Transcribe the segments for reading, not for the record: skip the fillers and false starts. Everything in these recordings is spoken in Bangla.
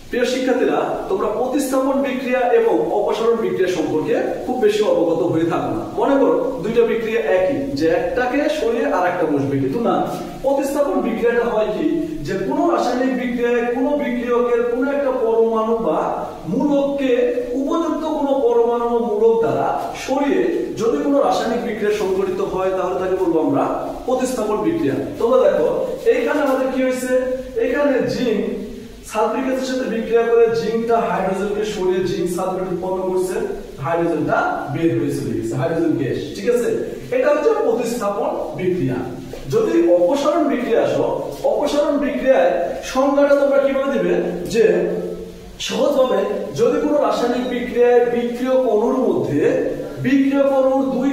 প্রিয় শিক্ষার্থীরা, তোমরা প্রতিস্থাপন বিক্রিয়া এবং অপসারণ বিক্রিয়া সম্পর্কে খুব বেশি অবগত হয়ে থাকো না। মনে করো দুইটা বিক্রিয়া একই, যে একটাকে সরিয়ে আর একটা বসবে, কিন্তু না, প্রতিস্থাপন বিক্রিয়াটা হয় কি, যে কোনো রাসায়নিক বিক্রিয়ায় কোনো বিক্রিয়কের কোনো একটা পরমাণু বা মূলককে উপযুক্ত কোনো পরমাণু বা মূলক দ্বারা সরিয়ে যদি কোনো রাসায়নিক বিক্রিয়া সংঘটিত হয়, তাহলে তাকে বলবো আমরা প্রতিস্থাপন বিক্রিয়া। তোমরা দেখো এইখানে আমাদের কি হয়েছে, এখানে জিঙ্ক সালফিক অ্যাসিডের সাথে বিক্রিয়া করে জিঙ্কটা হাইড্রোজেনকে সরিয়ে জিঙ্ক সালফেট উৎপন্ন করছে, হাইড্রোজেনটা বের হয়ে চলে গেছে, হাইড্রোজেন গ্যাস। ঠিক আছে, এটা হচ্ছে প্রতিস্থাপন বিক্রিয়া। যদি অপসারণ বিক্রিয়া আসো, অপসারণ বিক্রিয়ায় সংজ্ঞাটা তোমরা কিভাবে দিবে, যে সহজভাবে যদি কোনো রাসায়নিক বিক্রিয়ায় বিক্রিয়ক অণুর মধ্যে বিক্রিয়ক অণুর দুই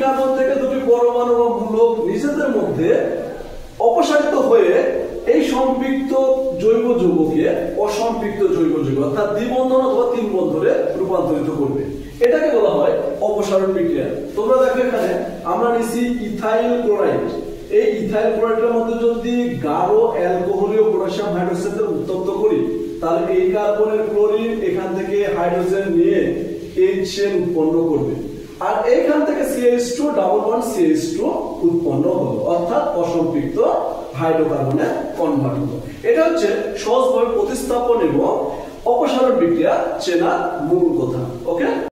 কার্বন থেকে দুটি পরমাণু বা মূলক নিজেদের মধ্যে অপসারিত হয়ে এই সম্পৃক্ত জৈব যৌগকে অসম্পৃক্ত জৈব যৌগ অর্থাৎ দ্বিবন্ধন অথবা তিন বন্ধনে রূপান্তরিত করবে, এটাকে বলা হয় অপসারণ বিক্রিয়া। তোমরা দেখো এখানে আমরা নিছি ইথাইল ক্লোরাইড। এই ইথাইল ক্লোরাইডের মধ্যে যদি গাঢ় অ্যালকোহলীয় পটাশিয়াম হাইড্রোক্সাইড উত্তপ্ত করি, তাহলে এই কার্বনের ক্লোরিন এখান থেকে হাইড্রোজেন নিয়ে HCl উৎপন্ন করবে, আর এইখান থেকে CH2 ডাবল বন্ড CH2 উৎপন্ন হলো, অর্থাৎ অসম্পৃক্ত হাইড্রোকার্বনে কনভার্ট হলো। এটা হচ্ছে সহজভাবে প্রতিস্থাপন এবং অপসারণ বিক্রিয়া চেনা মূল কথা। ওকে।